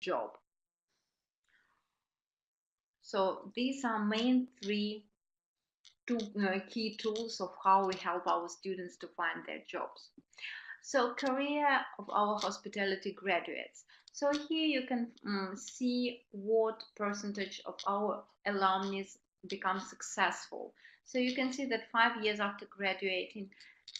job. So these are main two key tools of how we help our students to find their jobs. So career of our hospitality graduates. So here you can see what percentage of our alumni become successful. So you can see that 5 years after graduating,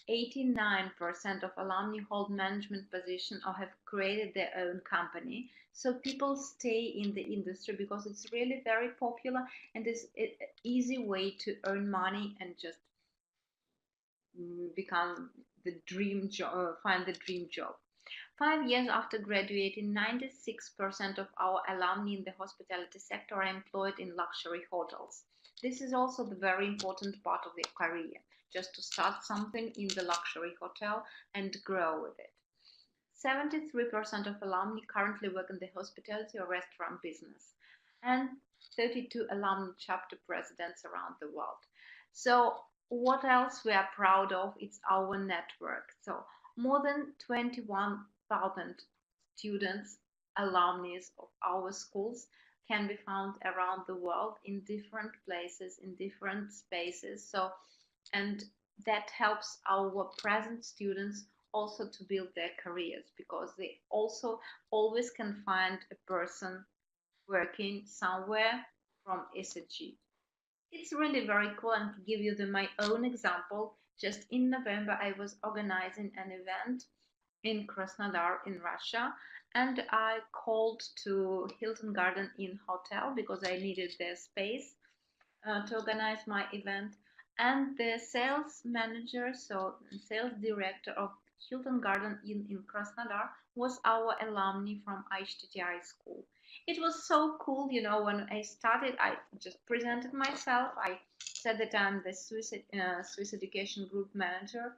89% of alumni hold management position or have created their own company. So people stay in the industry because it's really very popular and is an easy way to earn money and just become the dream job, find the dream job. 5 years after graduating, 96% of our alumni in the hospitality sector are employed in luxury hotels. This is also the very important part of their career, just to start something in the luxury hotel and grow with it. 73% of alumni currently work in the hospitality or restaurant business, and 32 alumni chapter presidents around the world. So what else we are proud of? It's our network. So more than 21,000 students, alumni of our schools can be found around the world in different places, in different spaces. So, and that helps our present students also to build their careers, because they also always can find a person working somewhere from SEG. It's really very cool, and to give you my own example, just in November I was organizing an event in Krasnodar in Russia, and I called to Hilton Garden Inn Hotel because I needed their space to organize my event, and the sales manager, so sales director of Hilton Garden Inn in Krasnodar was our alumni from Htt High School. It was so cool, you know, when I started, I just presented myself. I said that I'm the Swiss Education Group Manager.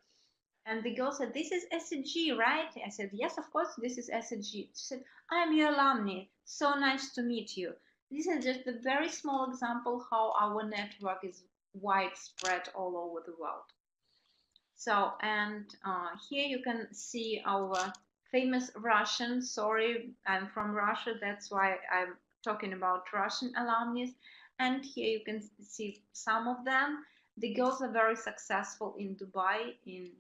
And the girl said, "This is SEG, right?" I said, "Yes, of course, this is SEG." She said, "I'm your alumni. So nice to meet you." This is just a very small example how our network is widespread all over the world. So, and here you can see our famous Russian. Sorry, I'm from Russia. That's why I'm talking about Russian alumni. And here you can see some of them. The girls are very successful in Dubai, in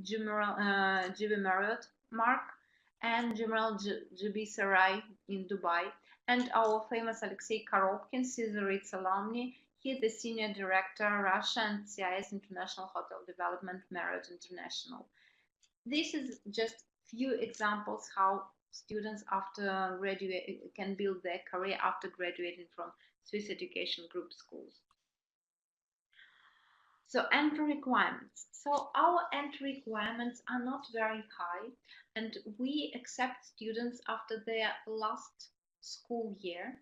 GB Marriott Mark and General GB Sarai in Dubai. And our famous Alexei Korobkin, Caesar Ritz alumni. He's the Senior Director, Russia and CIS International Hotel Development, Marriott International. This is just few examples how students after graduate can build their career after graduating from Swiss Education Group schools. So entry requirements. So our entry requirements are not very high, and we accept students after their last school year.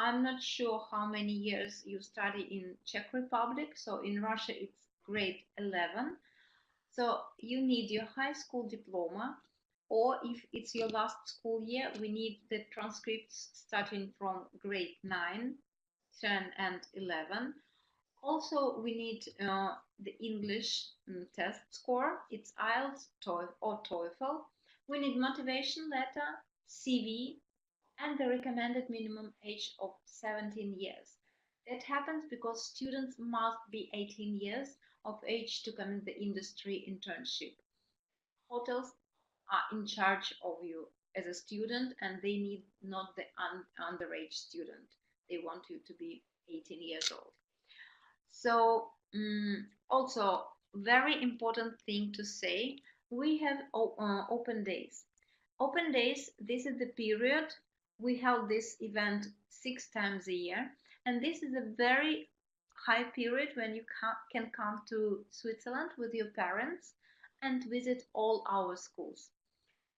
I'm not sure how many years you study in Czech Republic. So in Russia, it's grade 11. So you need your high school diploma, or if it's your last school year, we need the transcripts starting from grade 9, 10, and 11. Also, we need the English test score. It's IELTS or TOEFL. We need motivation letter, CV, and the recommended minimum age of 17 years. That happens because students must be 18 years of age to come in the industry internship. Hotels are in charge of you as a student, and they need not the underage student. They want you to be 18 years old. So also very important thing to say, we have open days. Open days, this is the period we held this event 6 times a year, and this is a very high period when you can come to Switzerland with your parents and visit all our schools.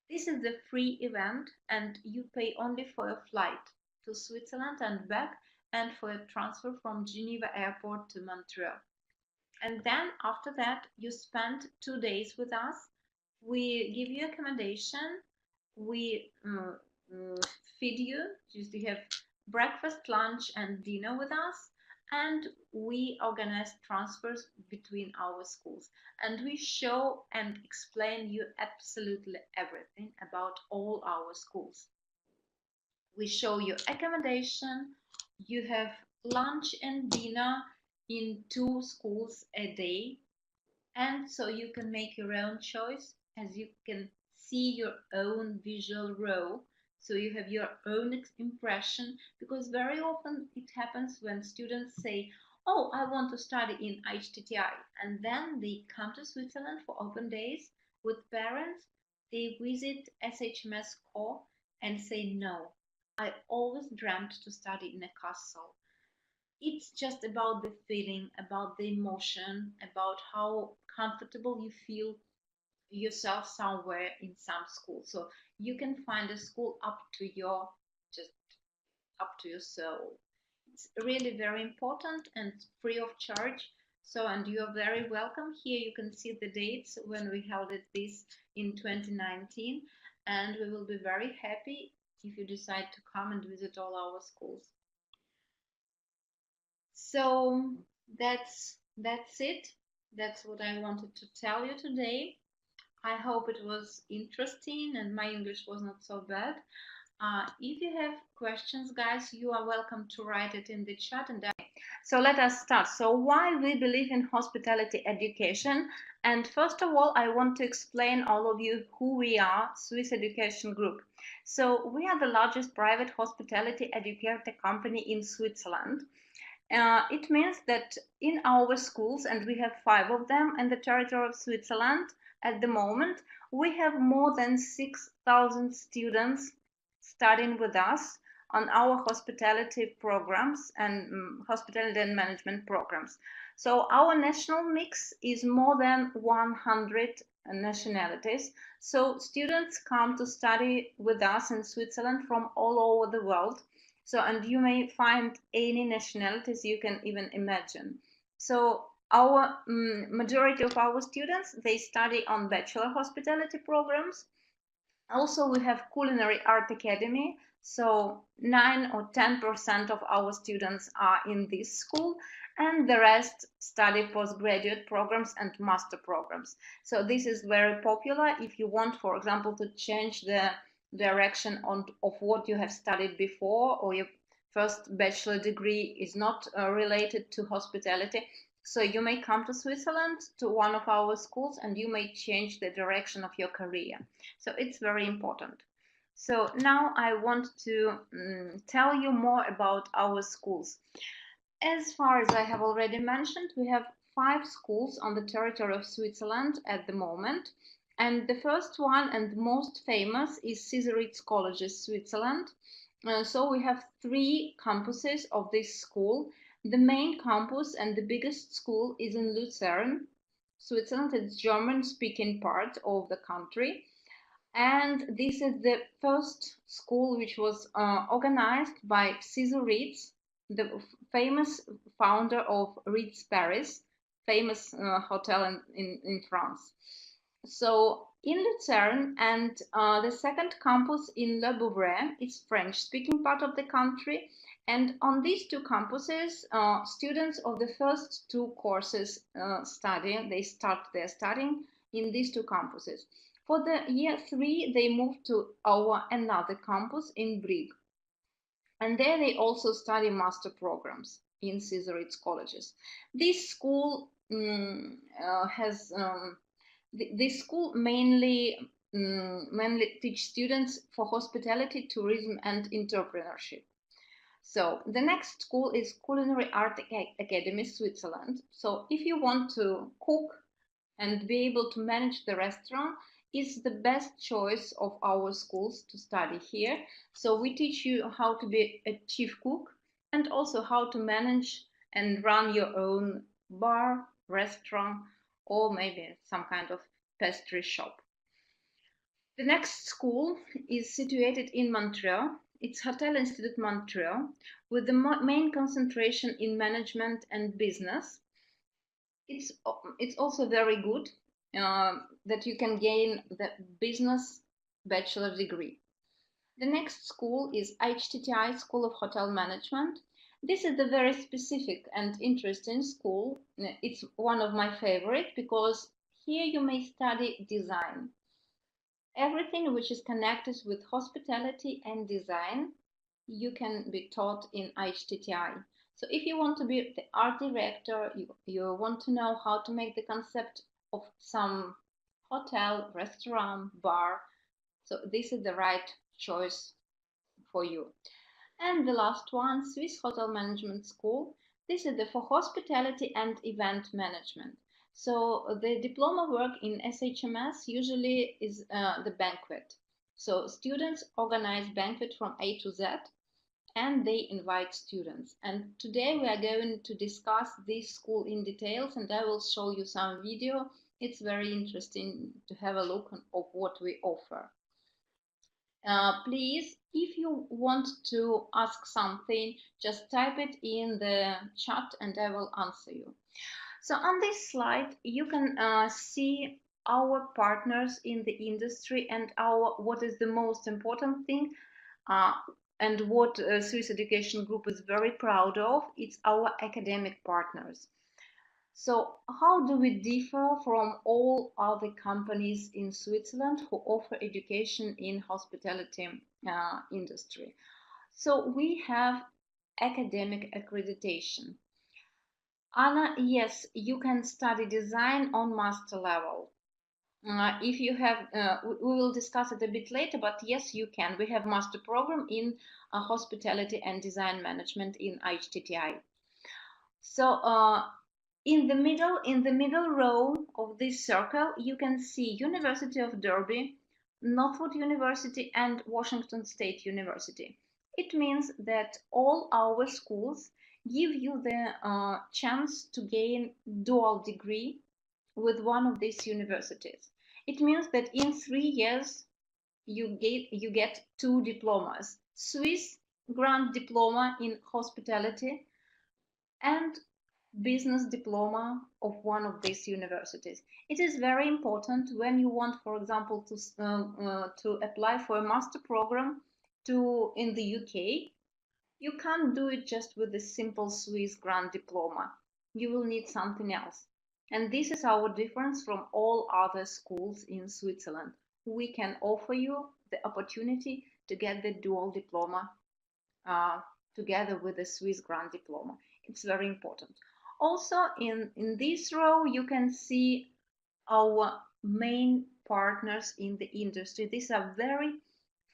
This is the free event, and you pay only for a flight to Switzerland and back, and for a transfer from Geneva Airport to Montreal. And then after that, you spend 2 days with us. We give you accommodation. We feed you. You have breakfast, lunch, and dinner with us. And we organize transfers between our schools. And we show and explain you absolutely everything about all our schools. We show you accommodation. You have lunch and dinner in 2 schools a day, and so you can make your own choice, as you can see your own visual row, so you have your own impression, because very often it happens when students say, oh, I want to study in HTTI, and then they come to Switzerland for open days with parents. They visit SHMS core and say, no, I always dreamt to study in a castle. It's just about the feeling, about the emotion, about how comfortable you feel yourself somewhere in some school. So you can find a school just up to your soul. It's really very important and free of charge. So, and you are very welcome. Here you can see the dates when we held this in 2019, and we will be very happy if you decide to come and visit all our schools. So that's it. That's what I wanted to tell you today. I hope it was interesting and my English was not so bad. If you have questions, guys, you are welcome to write it in the chat. So let us start. So why we believe in hospitality education? And first of all, I want to explain all of you who we are, Swiss Education Group. So we are the largest private hospitality educator company in Switzerland. It means that in our schools, and we have 5 of them in the territory of Switzerland at the moment, we have more than 6,000 students studying with us on our hospitality programs and hospitality and management programs. So our national mix is more than 100 nationalities. So students come to study with us in Switzerland from all over the world. So, and you may find any nationalities you can even imagine. So our majority of our students, they study on bachelor hospitality programs. Also, we have Culinary Art Academy. So 9 or 10% of our students are in this school, and the rest study postgraduate programs and master programs. So this is very popular if you want, for example, to change the direction of what you have studied before, or your first bachelor degree is not related to hospitality. So you may come to Switzerland to one of our schools and you may change the direction of your career. So it's very important. So now I want to tell you more about our schools. As far as I have already mentioned, we have 5 schools on the territory of Switzerland at the moment. And the first one and most famous is Ritz Colleges, Switzerland. So we have 3 campuses of this school. The main campus and the biggest school is in Lucerne, Switzerland. It's German-speaking part of the country. And this is the first school which was organized by Ritz, the famous founder of Ritz Paris, famous hotel in France. So in Lucerne, and the second campus in Le Bouvray is French-speaking part of the country. And on these 2 campuses, students of the first 2 courses they start their studying in these 2 campuses. For the year 3, they moved to our another campus in Brieg. And there they also study master programs in Ritz colleges. This school this school mainly teach students for hospitality, tourism, and entrepreneurship. So the next school is Culinary Art Academy, Switzerland. So if you want to cook and be able to manage the restaurant, is the best choice of our schools to study here. So we teach you how to be a chief cook and also how to manage and run your own bar, restaurant, or maybe some kind of pastry shop. The next school is situated in Montreal. It's Hotel Institute Montreal, with the main concentration in management and business. It's also very good that you can gain the business bachelor degree. The next school is Htt High School of Hotel Management. This is a very specific and interesting school. It's one of my favorite because here you may study design. Everything which is connected with hospitality and design you can be taught in HTTI. So if you want to be the art director, you want to know how to make the concept of some hotel, restaurant, bar, so this is the right choice for you. And the last one, Swiss Hotel Management School. This is for hospitality and event management. So the diploma work in SHMS usually is the banquet. So students organize banquet from A to Z and they invite students. And today we are going to discuss this school in details, and I will show you some video. It's very interesting to have a look of what we offer. Please, if you want to ask something, just type it in the chat and I will answer you. So on this slide, you can see our partners in the industry and what is the most important thing and what Swiss Education Group is very proud of. It's our academic partners. So how do we differ from all other companies in Switzerland who offer education in hospitality industry? So we have academic accreditation. Anna, yes, you can study design on master level. If you have, we will discuss it a bit later, but yes, you can. We have master program in hospitality and design management in HTTI. So in the middle row of this circle, you can see University of Derby, Northwood University, and Washington State University. It means that all our schools give you the chance to gain dual degree with one of these universities. It means that in 3 years you get 2 diplomas: Swiss Grand Diploma in Hospitality and business diploma of one of these universities. It is very important when you want, for example, to apply for a master program in the UK. You can't do it just with a simple Swiss Grand Diploma. You will need something else. And this is our difference from all other schools in Switzerland. We can offer you the opportunity to get the dual diploma together with the Swiss Grand Diploma. It's very important. Also, in this row, you can see our main partners in the industry. These are very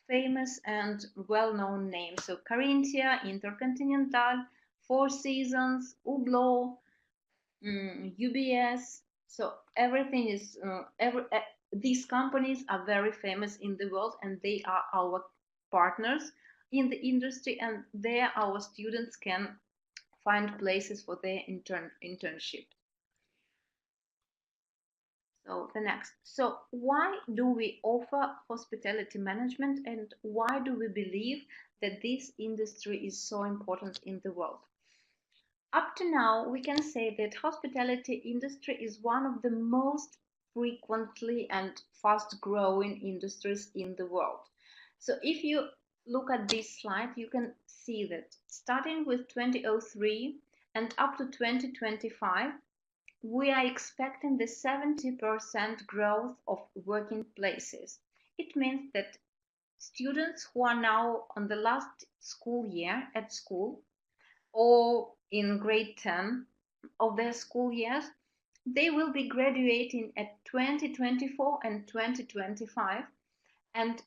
famous and well-known names. So Carinthia, Intercontinental, Four Seasons, Hublot, UBS. So everything is, these companies are very famous in the world and they are our partners in the industry, and there our students can find places for their internship. So the next. So why do we offer hospitality management and why do we believe that this industry is so important in the world? Up to now, we can say that hospitality industry is one of the most frequently and fast growing industries in the world. So if you look at this slide, you can see that starting with 2003 and up to 2025, we are expecting the 70% growth of working places. It means that students who are now on the last school year at school or in grade 10 of their school years, they will be graduating at 2024 and 2025. And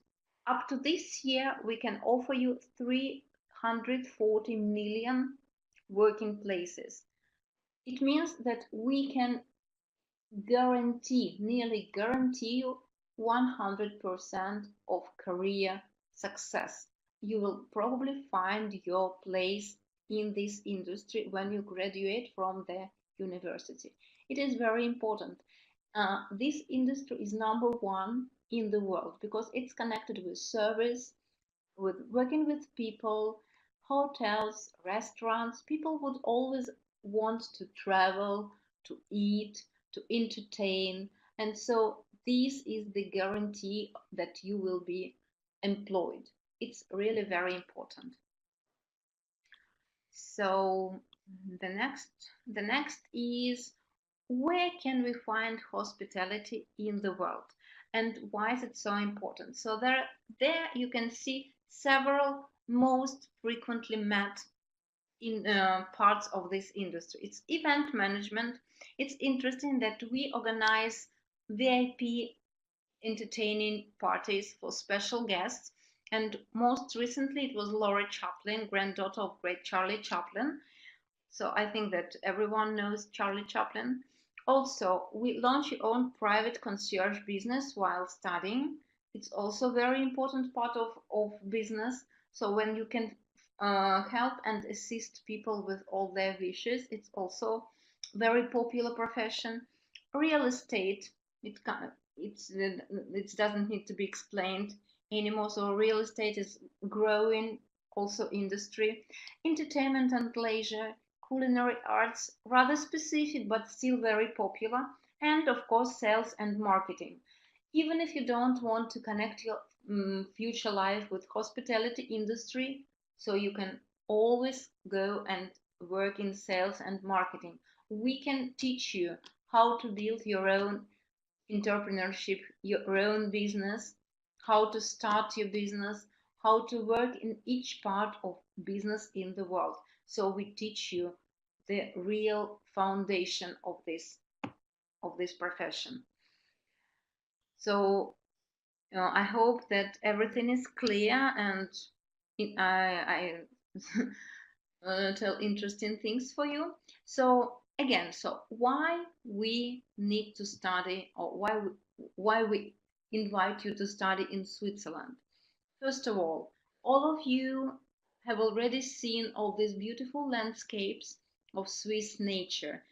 up to this year, we can offer you 340 million working places. It means that we can nearly guarantee you 100% of career success. You will probably find your place in this industry when you graduate from the university. It is very important. This industry is #1 in the world because it's connected with service, with working with people, hotels, restaurants. People would always want to travel, to eat, to entertain, and so this is the guarantee that you will be employed. It's really very important. So the next is, where can we find hospitality in the world and why is it so important? So there you can see several most frequently met in parts of this industry. It's event management. It's interesting that we organize VIP entertaining parties for special guests. And most recently, it was Laura Chaplin, granddaughter of great Charlie Chaplin. So I think that everyone knows Charlie Chaplin. Also, we launch your own private concierge business while studying. It's also a very important part of business. So when you can help and assist people with all their wishes, it's also very popular profession. Real estate, it doesn't need to be explained anymore. So real estate is growing also industry. Entertainment and leisure, culinary arts, rather specific but still very popular, and of course sales and marketing. Even if you don't want to connect your future life with hospitality industry, so you can always go and work in sales and marketing. We can teach you how to build your own entrepreneurship, your own business, how to start your business, how to work in each part of business in the world. So we teach you the real foundation of this profession. So I hope that everything is clear, and I tell interesting things for you. So again, so why we need to study, or why we invite you to study in Switzerland? First of all of you have already seen all these beautiful landscapes of Swiss nature.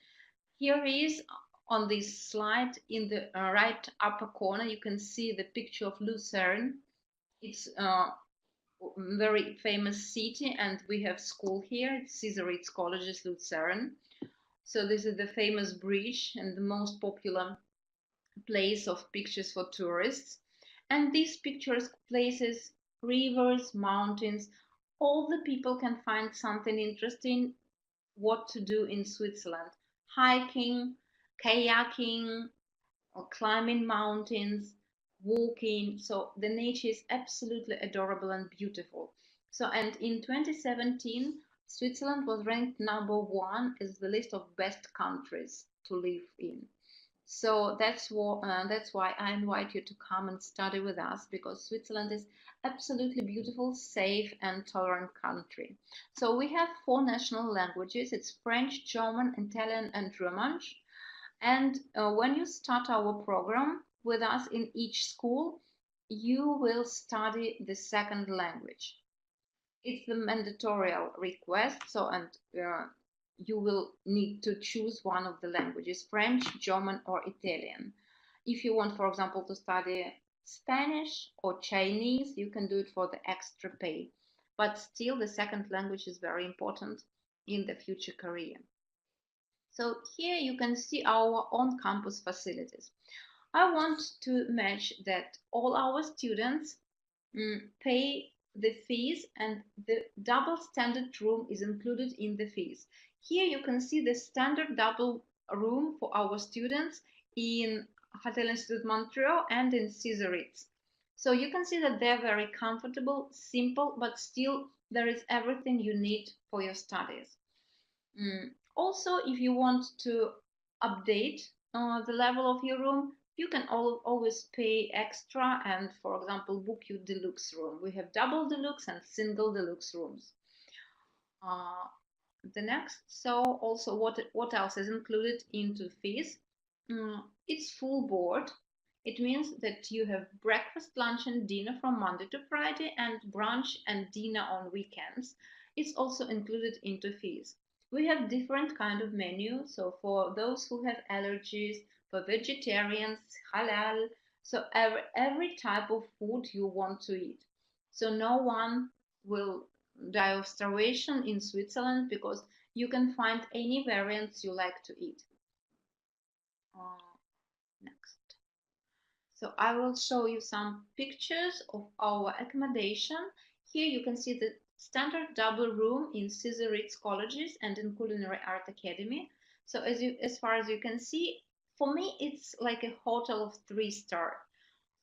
Here is on this slide in the right upper corner, you can see the picture of Lucerne. It's very famous city, and we have school here. It's Caesar Colleges Lucerne. So this is the famous bridge and the most popular place of pictures for tourists. And these pictures places, rivers, mountains, all the people can find something interesting what to do in Switzerland. Hiking, kayaking, or climbing mountains, walking. So the nature is absolutely adorable and beautiful. So, and in 2017, Switzerland was ranked #1 as the list of best countries to live in. So that's why I invite you to come and study with us, because Switzerland is absolutely beautiful, safe, and tolerant country. So we have 4 national languages. It's French, German, Italian, and Romansh. And when you start our program with us in each school, you will study the second language. It's the mandatory request. So, and you will need to choose one of the languages, French, German, or Italian. If you want, for example, to study Spanish or Chinese, you can do it for the extra pay. But still, the second language is very important in the future career. So here you can see our on-campus facilities. I want to mention that all our students pay the fees, and the double standard room is included in the fees. Here you can see the standard double room for our students in Hotel Institute Montreal and in Caesarides. So you can see that they're very comfortable, simple, but still there is everything you need for your studies. Also, if you want to update the level of your room, you can always pay extra and, for example, book your deluxe room. We have double deluxe and single deluxe rooms. The next, so also what else is included into fees? It's full board. It means that you have breakfast, lunch, and dinner from Monday to Friday, and brunch and dinner on weekends. It's also included into fees. We have different kind of menu. So for those who have allergies, for vegetarians, halal, so every type of food you want to eat. So no one will die of starvation in Switzerland, because you can find any variants you like to eat. Next. So I will show you some pictures of our accommodation. Here you can see the standard double room in Caesar Colleges and in Culinary Art Academy. So as far as you can see, for me it's like a hotel of 3-star.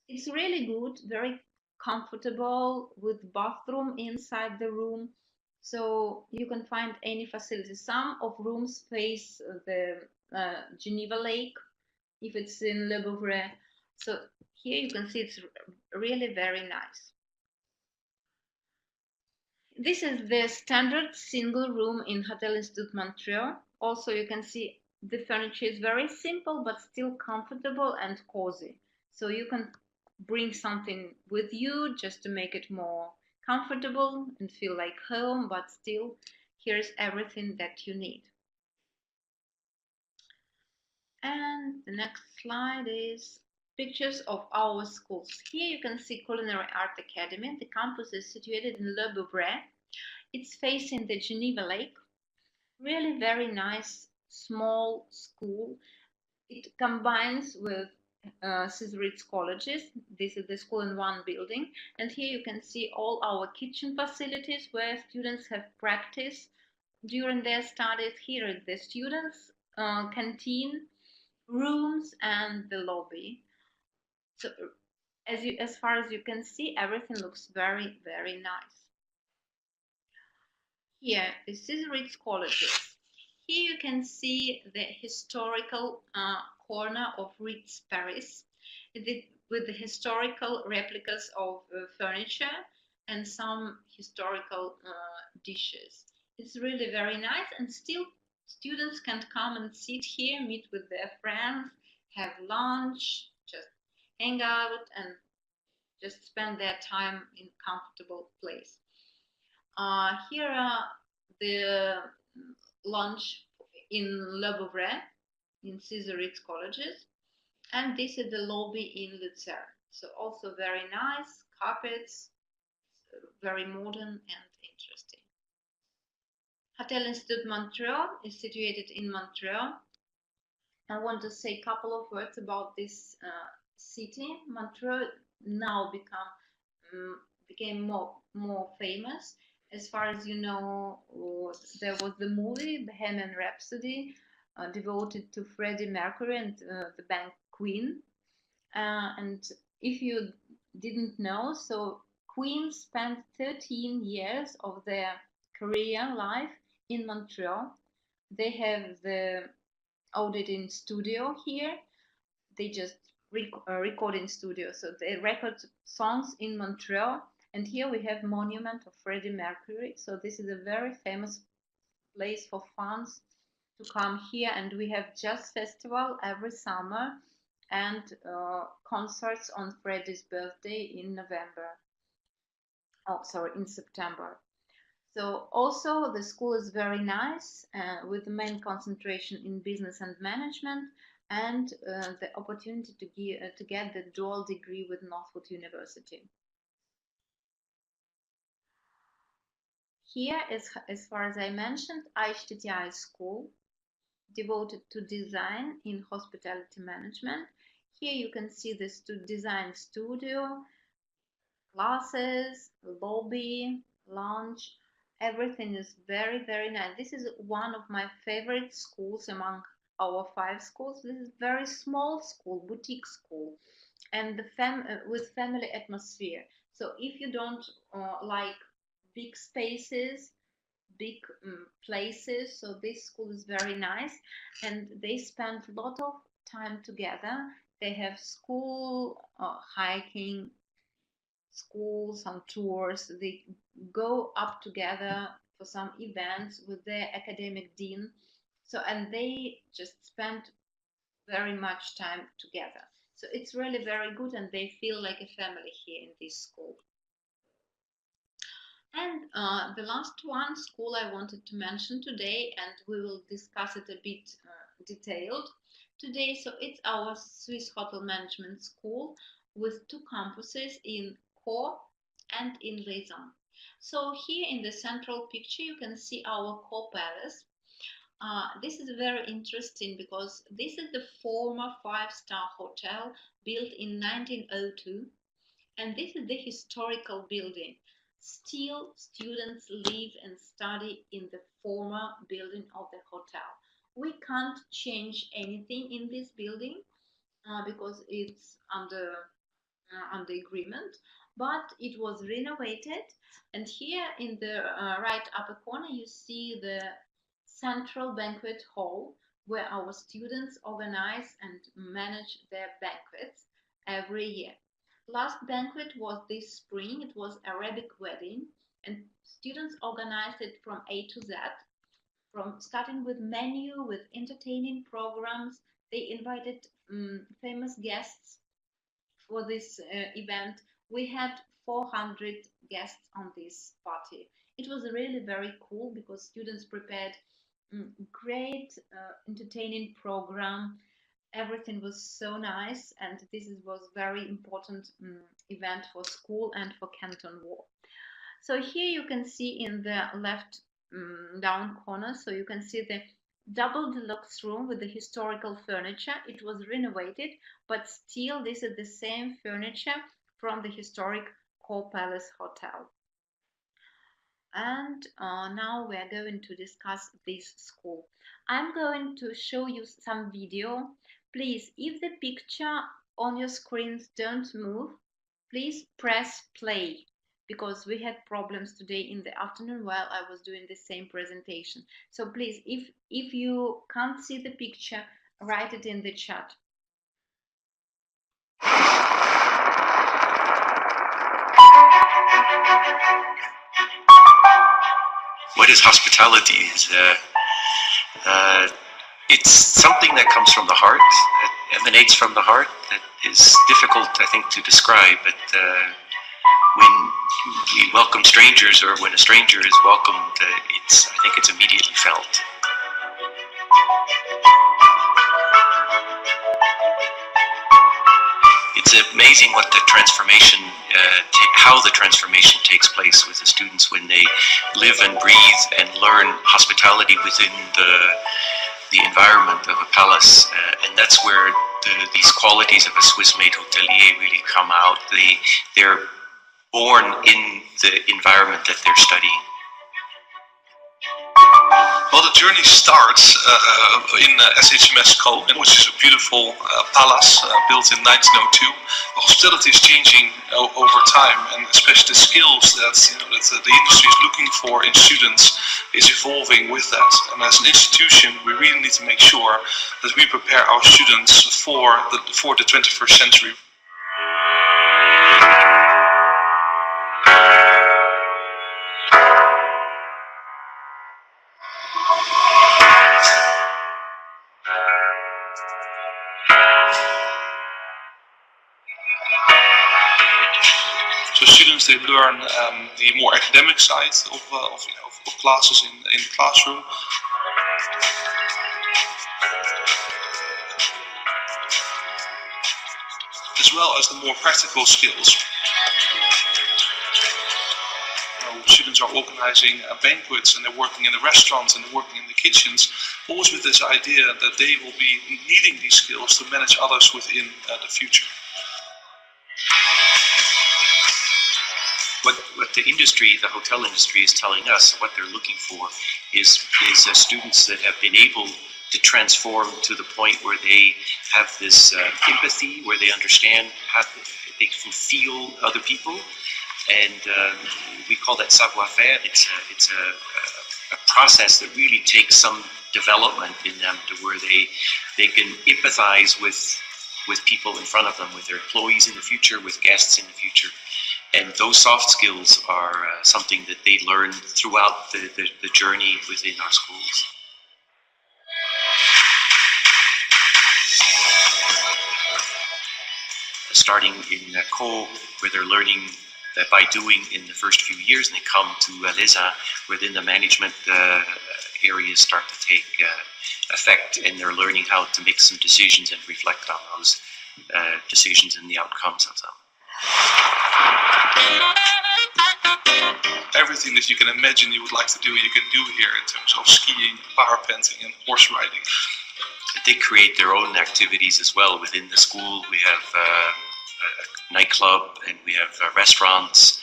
It's really good, very comfortable with bathroom inside the room. So you can find any facility. Some of rooms face the Geneva Lake if it's in Le Bourget. So here you can see it's really very nice. This is the standard single room in Hotel Institut Montreal. Also, you can see the furniture is very simple but still comfortable and cozy. So you can bring something with you just to make it more comfortable and feel like home, but still here's everything that you need. And the next slide is pictures of our schools. Here you can see Culinary Art Academy. The campus is situated in Le Bourget. It's facing the Geneva Lake. Really very nice small school. It combines with Caesar's colleges. This is the school in one building. And here you can see all our kitchen facilities where students have practice during their studies. Here is the students' canteen, rooms, and the lobby. So as far as you can see, everything looks very, very nice. Here, this is Ritz Colleges. Here you can see the historical corner of Ritz Paris with the historical replicas of furniture and some historical dishes. It's really very nice, and still students can come and sit here, meet with their friends, have lunch, just hang out and just spend their time in a comfortable place. Here are the lunch in Le Bourget, in Caesar's colleges, and this is the lobby in Lucerne. So also very nice, carpets, very modern and interesting. Hotel Institut Montreal is situated in Montreal. I want to say a couple of words about this city. Montreal now became more famous. As far as you know, there was the movie Bohemian Rhapsody devoted to Freddie Mercury and the band Queen. And if you didn't know, so Queen spent 13 years of their career life in Montreal. They have the auditing studio here. They just recording studio, so they record songs in Montreal. And here we have monument of Freddie Mercury. So this is a very famous place for fans to come here. And we have jazz festival every summer and concerts on Freddie's birthday in November. Oh, sorry, in September. So also the school is very nice with the main concentration in business and management and the opportunity to get the dual degree with Northwood University. Here, as far as I mentioned, Htt High School, devoted to design in hospitality management. Here you can see the design studio, classes, lobby, lounge. Everything is very, very nice. This is one of my favorite schools among our 5 schools. This is very small school, boutique school, and with family atmosphere. So if you don't like big spaces, big places, so this school is very nice, and they spend a lot of time together. They have school hiking, schools, some tours. They go up together for some events with their academic dean. So, and they just spend very much time together. So it's really very good, and they feel like a family here in this school. And the last one school I wanted to mention today, and we will discuss it a bit detailed today. So it's our Swiss Hotel Management School with 2 campuses in Caen and in Lausanne. So here in the central picture you can see our Caen Palace. This is very interesting because this is the former 5-star hotel built in 1902, and this is the historical building. Still, students live and study in the former building of the hotel. We can't change anything in this building because it's under agreement, but it was renovated. And here in the right upper corner, you see the central banquet hall where our students organize and manage their banquets every year. Last banquet was this spring. It was Arabic wedding, and students organized it from A to Z, from starting with menu, with entertaining programs. They invited famous guests for this event. We had 400 guests on this party. It was really very cool because students prepared great entertaining program. Everything was so nice, and this was very important event for school and for Canton War. So here you can see in the left down corner, so you can see the double deluxe room with the historical furniture. It was renovated, but still this is the same furniture from the historic Core Palace Hotel. And now we are going to discuss this school. I'm going to show you some video. Please, if the picture on your screens don't move, please press play, because we had problems today in the afternoon while I was doing the same presentation. So please, if you can't see the picture, write it in the chat. What is hospitality? It's something that comes from the heart, that emanates from the heart, that is difficult, I think, to describe. But when we welcome strangers, or when a stranger is welcomed, I think it's immediately felt. It's amazing what the transformation, how the transformation takes place with the students when they live and breathe and learn hospitality within the environment of a palace, and that's where these qualities of a Swiss-made hotelier really come out. They're born in the environment that they're studying. Well, the journey starts in SHMS Kolen, which is a beautiful palace built in 1902. The hospitality is changing over time, and especially the skills that the industry is looking for in students is evolving with that. And as an institution, we really need to make sure that we prepare our students for the 21st century. So students, they learn the more academic side of classes in the classroom. As well as the more practical skills. Students are organizing banquets, and they're working in the restaurants, and they're working in the kitchens, always with this idea that they will be needing these skills to manage others within the future. What the industry, the hotel industry, is telling us, what they're looking for is students that have been able to transform to the point where they have this empathy, where they understand how they can feel other people, and we call that savoir-faire. It's a process that really takes some development in them, to where they can empathize with people in front of them, with their employees in the future, with guests in the future. And those soft skills are something that they learn throughout the journey within our schools. Starting in Co, where they're learning by doing in the first few years, and they come to Leza, where then the management areas start to take effect, and they're learning how to make some decisions and reflect on those decisions and the outcomes of them. Everything that you can imagine you would like to do, you can do here in terms of skiing, parapenting, and horse riding. They create their own activities as well within the school. We have a nightclub, and we have restaurants,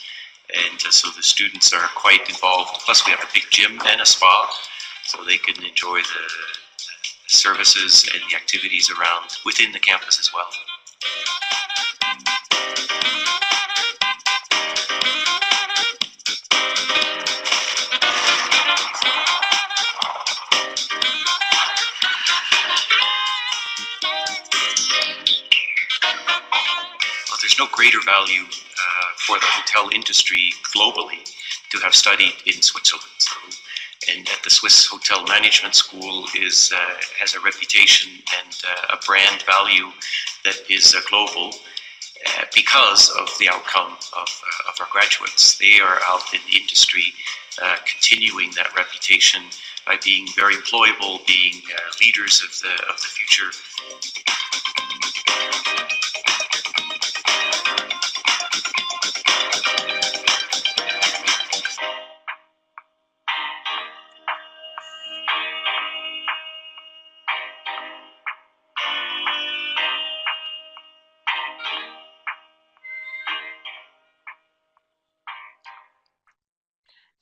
and so the students are quite involved. Plus we have a big gym and a spa, so they can enjoy the services and the activities around within the campus as well. no greater value for the hotel industry globally to have studied in Switzerland. So, and at the Swiss Hotel Management School has a reputation and a brand value that is global because of the outcome of our graduates. They are out in the industry continuing that reputation by being very employable, being leaders of the future.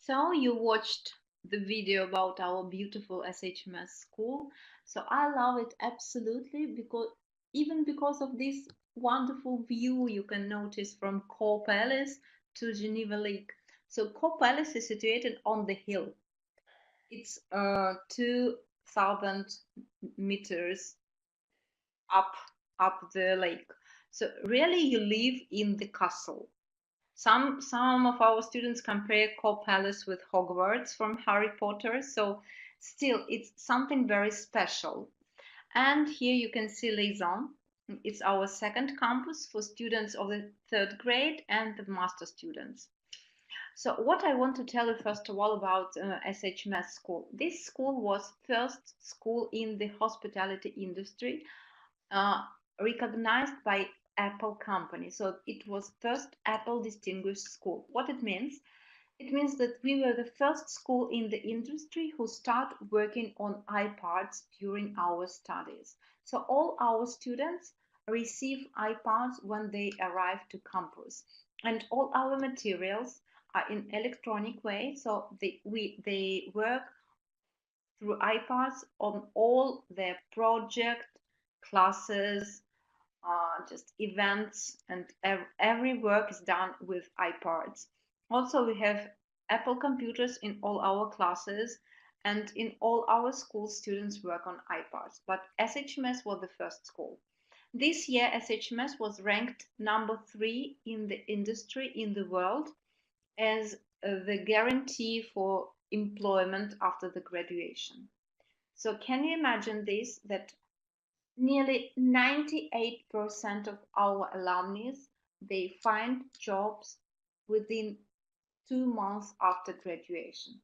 So you watched the video about our beautiful SHMS school. So I love it absolutely because of this wonderful view you can notice from Cour Palace to Geneva Lake. So Cour Palace is situated on the hill. It's 2,000 meters up the lake. So really you live in the castle. Some of our students compare Cour Palace with Hogwarts from Harry Potter, so still it's something very special. And here you can see Liaison. It's our second campus for students of the 3rd grade and the master students. So what I want to tell you first of all about SHMS school. This school was first school in the hospitality industry, recognized by Apple company. So it was first Apple distinguished school. What it means? It means that we were the first school in the industry who start working on iPads during our studies. So all our students receive iPads when they arrive to campus, and all our materials are in electronic way. So they work through iPads on all their project, classes, just events, and every work is done with iPads. Also, we have Apple computers in all our classes, and in all our schools, students work on iPads. But SHMS was the first school. This year, SHMS was ranked number 3 in the industry in the world as the guarantee for employment after the graduation. So can you imagine this, that nearly 98% of our alumni, they find jobs within 2 months after graduation.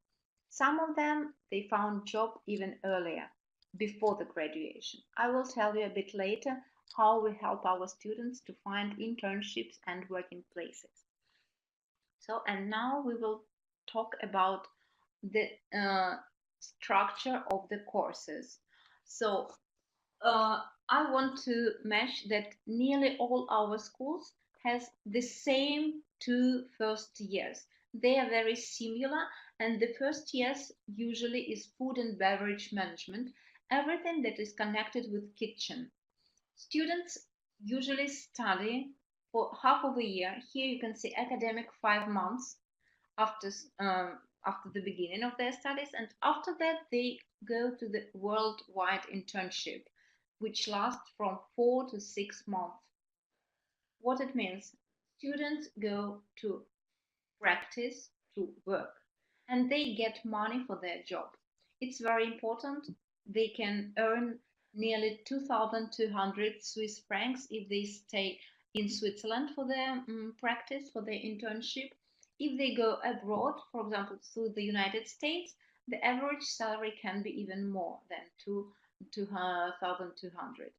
Some of them, they found job even earlier, before the graduation. I will tell you a bit later how we help our students to find internships and working places. So, and now we will talk about the structure of the courses. So, I want to mention that nearly all our schools has the same 2 first years. They are very similar, and the first years usually is food and beverage management, everything that is connected with kitchen. Students usually study for half of a year. Here you can see academic 5 months after after the beginning of their studies, and after that they go to the worldwide internship, which lasts from 4 to 6 months. What it means? Students go to practice, to work, and they get money for their job. It's very important. They can earn nearly 2,200 Swiss francs if they stay in Switzerland for their practice, for their internship. If they go abroad, for example, to the United States, the average salary can be even more than 2,200.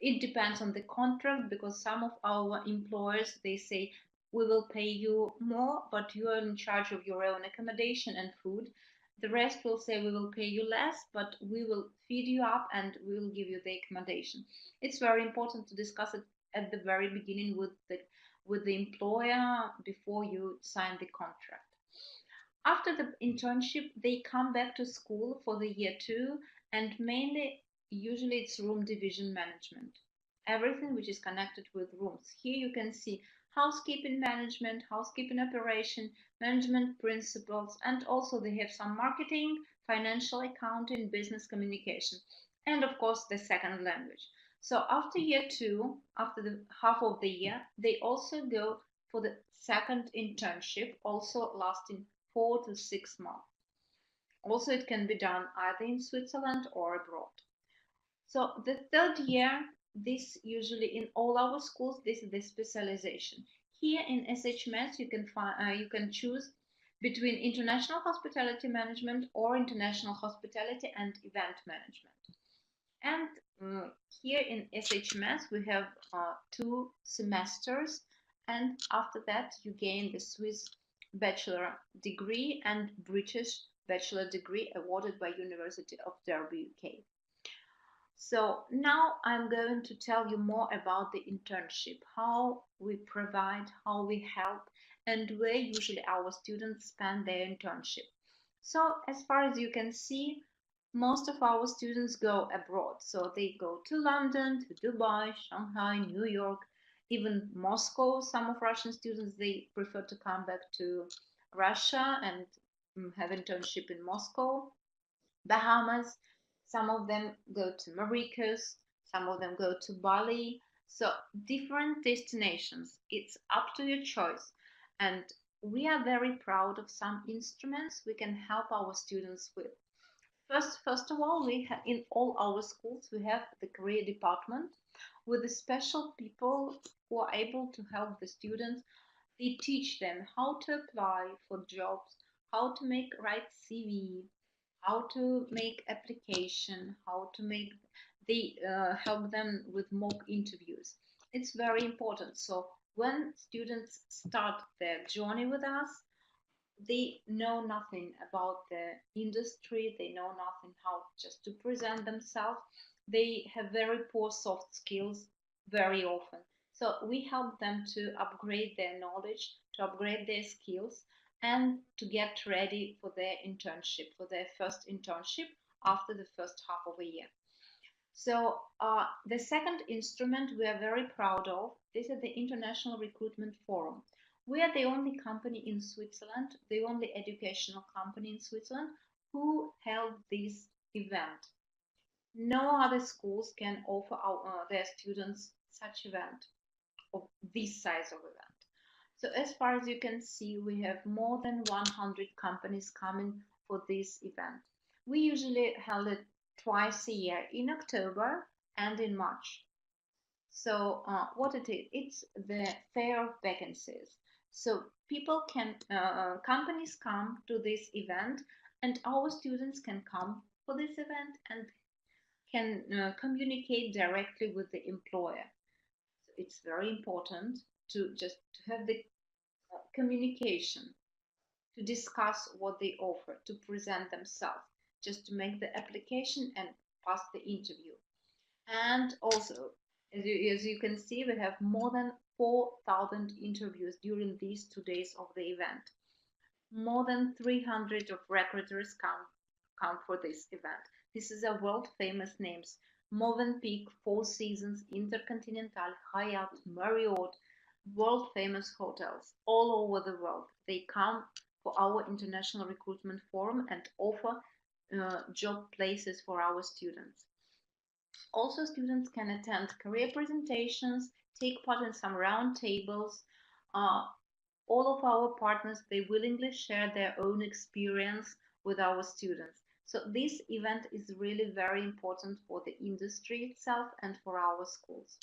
It depends on the contract, because some of our employers, they say we will pay you more, but you are in charge of your own accommodation and food. The rest will say we will pay you less, but we will feed you up and we will give you the accommodation. It's very important to discuss it at the very beginning with the employer before you sign the contract. After the internship, they come back to school for the year 2, and mainly, usually it's room division management. Everything which is connected with rooms. Here you can see housekeeping management, housekeeping operation, management principles, and also they have some marketing, financial accounting, business communication, and of course the second language. So after year 2, after the half of the year, they also go for the second internship, also lasting 4 to 6 months. Also, it can be done either in Switzerland or abroad. So the third year, this usually in all our schools, this is the specialization. Here in SHMS, you can choose between international hospitality management or international hospitality and event management. And here in SHMS, we have 2 semesters, and after that, you gain the Swiss bachelor degree and British bachelor degree awarded by University of Derby, UK. So now I'm going to tell you more about the internship, how we provide, how we help, and where usually our students spend their internship. So as far as you can see, most of our students go abroad. So they go to London, to Dubai, Shanghai, New York, even Moscow. Some of Russian students, they prefer to come back to Russia and have internship in Moscow. Bahamas, some of them go to Mauritius, some of them go to Bali. So different destinations. It's up to your choice. And we are very proud of some instruments we can help our students with. First of all, in all our schools we have the career department with the special people who are able to help the students. They teach them how to apply for jobs, how to make right CV, how to make application, how to make. They help them with mock interviews. It's very important. So when students start their journey with us, they know nothing about the industry, they know nothing how just to present themselves, they have very poor soft skills very often. So we help them to upgrade their knowledge, to upgrade their skills, and to get ready for their internship, for their first internship after the first half of a year. So the second instrument we are very proud of, this is the International Recruitment Forum. We are the only company in Switzerland, the only educational company in Switzerland who held this event. No other schools can offer their students such event of this size of event. So as far as you can see, we have more than 100 companies coming for this event. We usually held it twice a year, in October and in March. So what it is, it's the fair of vacancies. So companies come to this event, and our students can come for this event and can communicate directly with the employer. So it's very important to have the communication, to discuss what they offer, to present themselves, just to make the application and pass the interview. And also, as you can see, we have more than 4,000 interviews during these 2 days of the event. More than 300 of recruiters come for this event. This is a world famous names: Movenpick, Four Seasons, Intercontinental, Hyatt, Marriott, world famous hotels all over the world. They come for our International Recruitment Forum and offer job places for our students. Also, students can attend career presentations, take part in some round tables. All of our partners, they willingly share their own experience with our students. So this event is really very important for the industry itself and for our schools.